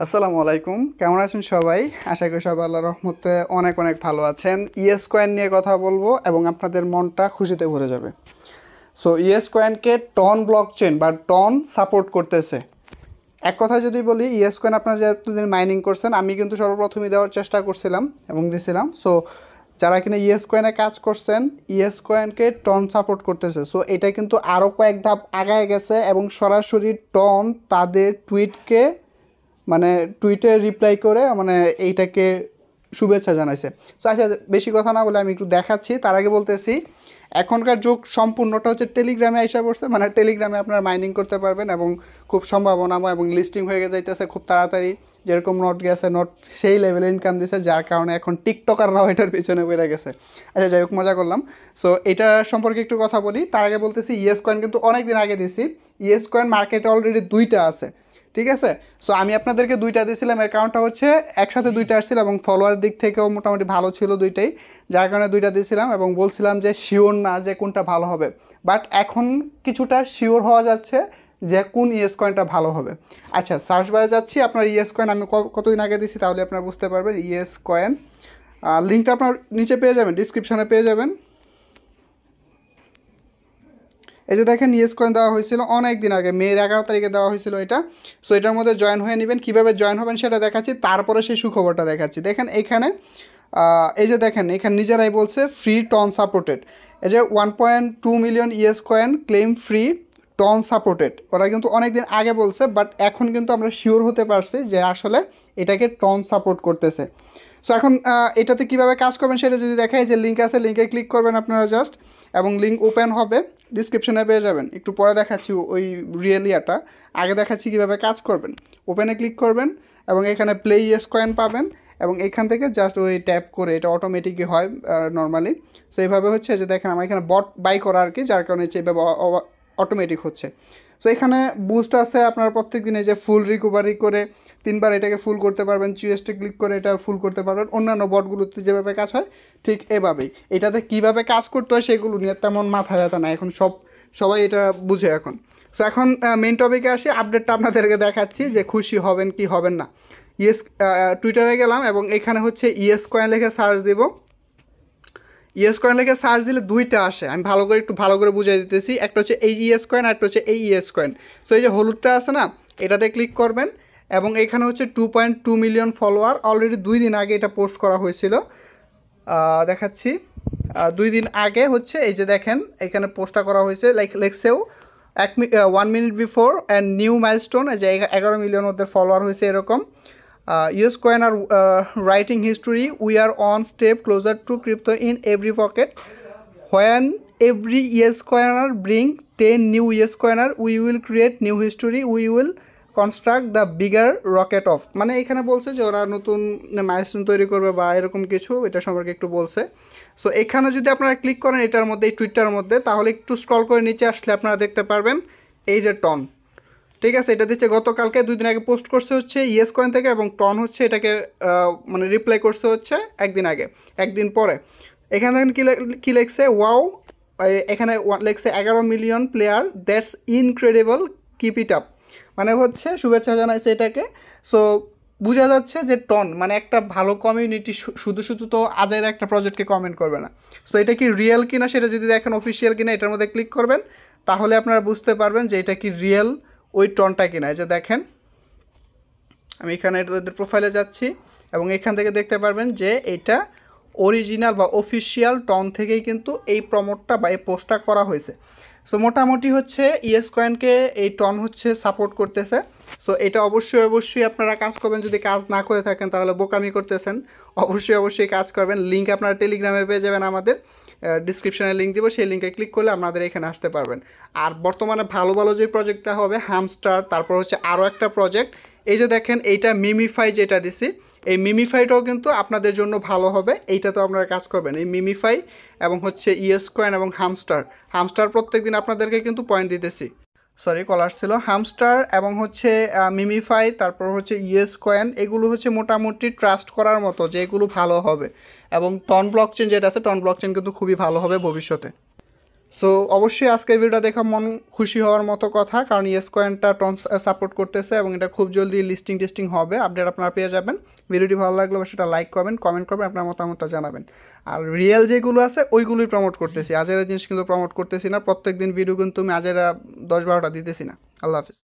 আসসালামু আলাইকুম, কেমন আছেন সবাই? আশা করি সবাই আল্লাহর রহমতে অনেক অনেক ভালো আছেন। ইএস কয়েন নিয়ে কথা বলবো এবং আপনাদের মনটা খুশিতে ভরে যাবে। সো ইএস কয়েনকে টন ব্লকচেন বা টন সাপোর্ট করতেছে। এক কথা যদি বলি, ইএস কয়েন আপনারা যে এতদিন মাইনিং করছেন, আমি কিন্তু সর্বপ্রথমই দেওয়ার চেষ্টা করছিলাম এবং দিছিলাম। সো যারা কিনা ইএস কয়েনে কাজ করছেন, ইএস কয়েনকে টন সাপোর্ট করতেছে। সো এটা কিন্তু আরও কয়েক ধাপ আগায় গেছে এবং সরাসরি টন তাদের টুইটকে মানে টুইটে রিপ্লাই করে এইটাকে শুভেচ্ছা জানাইছে। সো আচ্ছা, বেশি কথা না বলে আমি একটু দেখাচ্ছি। তার আগে বলতেছি, এখনকার যুগ সম্পূর্ণটা হচ্ছে টেলিগ্রামে এসে পড়ছে। টেলিগ্রামে আপনারা মাইনিং করতে পারবেন এবং খুব সম্ভাবনাময় এবং লিস্টিং হয়ে যাইতেছে খুব তাড়াতাড়ি। যেরকম নট গেছে, নট সেই লেভেলে ইনকাম দিছে, যার কারণে এখন টিকটকাররাও এটার পিছনে বেড়ে গেছে। আচ্ছা, যাই হোক, মজা করলাম। সো এটা সম্পর্কে একটু কথা বলি। তার আগে বলতেছি, ইএস কয়েন কিন্তু অনেক দিন আগে দিছি। ইএস কয়েন মার্কেটে অলরেডি দুইটা আছে, ঠিক আছে? সো আমি আপনাদেরকে দুইটা দিয়েছিলাম, এর কারণটা হচ্ছে একসাথে দুইটা আসছিল এবং ফলোয়ার দিক থেকেও মোটামুটি ভালো ছিল দুইটাই, যার কারণে দুইটা দিয়েছিলাম এবং বলছিলাম যে শিওর না যে কোনটা ভালো হবে। বাট এখন কিছুটা শিওর হওয়া যাচ্ছে যে কোন ইএস কয়েনটা ভালো হবে। আচ্ছা, সার্চ বারে যাচ্ছি। আপনার ইএস কয়েন আমি কতদিন আগে দিয়েছি, তাহলে আপনারা বুঝতে পারবেন। ইএস কয়েন লিঙ্কটা আপনার নিচে পেয়ে যাবেন, ডিসক্রিপশানে পেয়ে যাবেন। এই যে দেখেন, ইয়েস কয়েন দেওয়া হয়েছিল অনেক দিন আগে, মে 11 তারিখে দেওয়া হয়েছিল এটা। সো এটার মধ্যে জয়েন হয়ে নেবেন। কীভাবে জয়েন হবেন সেটা দেখাচ্ছি, তারপরে সেই সুখবরটা দেখাচ্ছি। দেখেন এইখানে, এই যে দেখেন এখানে নিজেরাই বলছে ফ্রি টন সাপোর্টেড। এই যে 1.2 million yes coin claim free ton supported, ওরা কিন্তু অনেক দিন আগে বলছে, বাট এখন কিন্তু আমরা শিওর হতে পারছি যে আসলে এটাকে টন সাপোর্ট করতেছে। সো এখন এটাতে কীভাবে কাজ করবেন সেটা যদি দেখাই, যে লিঙ্ক আছে, লিঙ্কে ক্লিক করবেন আপনারা জাস্ট, এবং লিঙ্ক ওপেন হবে, ডিসক্রিপশনে পেয়ে যাবেন। একটু পরে দেখাচ্ছি ওই রিয়েল ইয়াটা, আগে দেখাচ্ছি কীভাবে কাজ করবেন। ওপেনে ক্লিক করবেন এবং এখানে প্লে ইয়েস কয়েন পাবেন এবং এখান থেকে জাস্ট ওই ট্যাপ করে, এটা অটোমেটিকই হয় নর্মালি। সো এইভাবে হচ্ছে যে দেখেন আমার এখানে বট বাই করা আর কি, যার কারণে হচ্ছে এইভাবে অটোমেটিক হচ্ছে। সো এখানে বুস্ট আছে, আপনারা প্রত্যেক দিনে যে ফুল রিকভারি করে 3বার এটাকে ফুল করতে পারবেন। চিউএসটি ক্লিক করে এটা ফুল করতে পারবেন। অন্যান্য বটগুলোতে যেভাবে কাজ হয় ঠিক এভাবেই। এটাতে কীভাবে কাজ করতে হয় সেগুলো নিয়ে তেমন মাথা ব্যথা না, এখন সবাই এটা বুঝে এখন। সো এখন মেন টপিকে আসি, আপডেটটা আপনাদেরকে দেখাচ্ছি যে খুশি হবেন কি হবেন না। ইয়েস, টুইটারে গেলাম এবং এখানে হচ্ছে ইয়েস কয়েন লিখে সার্চ দেব। ইএস কয়েন লিখে সার্চ দিলে দুইটা আসে, আমি একটু ভালো করে বুঝিয়ে দিতেছি। একটা হচ্ছে এই ইএস কয়েন, আর একটা হচ্ছে এই ইএস কয়েন। সো এই যে হলুদটা আছে না, এটাতে ক্লিক করবেন এবং এখানে হচ্ছে 2.2 মিলিয়ন ফলোয়ার। অলরেডি 2 দিন আগে এটা পোস্ট করা হয়েছিল, দেখাচ্ছি। 2 দিন আগে হচ্ছে এই যে দেখেন এখানে পোস্টটা করা হয়েছে, লেখছেও 1 minute before and new milestone, যে 11 মিলিয়ন ওদের ফলোয়ার হয়েছে এরকম। US coin are writing history, we are on step closer to crypto in every pocket, when every Yescoiner bring 10 new Yescoiner, we will create new history, we will construct the bigger rocket of. এখানে বলছে যে ওরা নতুন milestone তৈরি করবে বা এরকম কিছু, এটা সম্পর্কে একটু বলছে। সো এখানে যদি আপনারা ক্লিক করেন এটার মধ্যে, এই টুইটটার মধ্যে, তাহলে একটু স্ক্রল করে নিচে আসলে আপনারা দেখতে পারবেন এই যে টন, ঠিক আছে? এটা দিচ্ছে গতকালকে, 2 দিন আগে পোস্ট করছে হচ্ছে ইয়েস কয়েন থেকে, এবং টন হচ্ছে এটাকে রিপ্লাই করছে হচ্ছে একদিন আগে, একদিন পরে। এখানে দেখেন কী লেখছে, ওয়াও, এখানে লেখছে 11 million player, that's incredible, keep it up. হচ্ছে শুভেচ্ছা জানাইছে এটাকে। সো বোঝা যাচ্ছে যে টন একটা ভালো কমিউনিটি, শুধু শুধু তো আজের একটা প্রজেক্টকে কমেন্ট করবে না। সো এটা কি রিয়েল কিনা সেটা যদি দেখেন, অফিসিয়াল কিনা, এটার মধ্যে ক্লিক করবেন, তাহলে আপনারা বুঝতে পারবেন যে এটা কি রিয়েল ওই টনটা কিনা। এই যে দেখেন, আমি এখানে এদের প্রোফাইলে যাচ্ছি এবং এখান থেকে দেখতে পারবেন যে এটা অরিজিনাল বা অফিসিয়াল টন থেকেই কিন্তু এই প্রমোটটা বা এই পোস্টটা করা হয়েছে। সো মোটামুটি হচ্ছে ইএস কয়েনকে এই টন হচ্ছে সাপোর্ট করতেছে। সো এটা অবশ্যই আপনারা কাজ করবেন। যদি কাজ না করে থাকেন তাহলে বোকামি করতেছেন। অবশ্যই কাজ করবেন। লিঙ্ক আপনারা টেলিগ্রামে পেয়ে যাবেন, আমাদের ডিসক্রিপশানে লিঙ্ক দিব, সেই লিঙ্কে ক্লিক করলে আপনাদের এখানে আসতে পারবেন। আর বর্তমানে ভালো যে প্রজেক্টটা হবে হামস্টার, তারপর হচ্ছে আরও একটা প্রজেক্ট, এই যে দেখেন এইটা মিমিফাই যেটা দিছি, এই মিমিফাইটাও কিন্তু আপনাদের জন্য ভালো হবে। এইটা তো আপনারা কাজ করবেন, এই মিমিফাই এবং হচ্ছে ইএস কয়েন এবং হামস্টার প্রত্যেক দিন আপনাদেরকে কিন্তু পয়েন্ট দিতেছি। সরি, কল আসছিল। হামস্টার এবং হচ্ছে মিমিফাই, তারপর হচ্ছে ইএস কয়েন, এগুলো হচ্ছে মোটামুটি ট্রাস্ট করার মতো, যে এগুলো ভালো হবে। এবং টন ব্লকচেন যেটা আছে, টন ব্লকচেন কিন্তু খুবই ভালো হবে ভবিষ্যতে। সো অবশ্যই আজকের ভিডিওটা দেখা মন খুশি হওয়ার মতো কথা, কারণ ইয়েস কয়েনটা সাপোর্ট করতেছে এবং এটা খুব জলদি লিস্টিং টেস্টিং হবে, আপডেট আপনারা পেয়ে যাবেন। ভিডিওটি ভালো লাগলে অবশ্যই সেটা লাইক করবেন, কমেন্ট করবেন, আপনার মতামতটা জানাবেন। আর রিয়েল যেগুলো আছে ওইগুলোই প্রমোট করতেছি, আজেরা জিনিস কিন্তু প্রমোট করতেছি না। প্রত্যেক দিন ভিডিও কিন্তু আমি আজেরা 10-12টা দিতেছি না। আল্লাহ হাফিজ।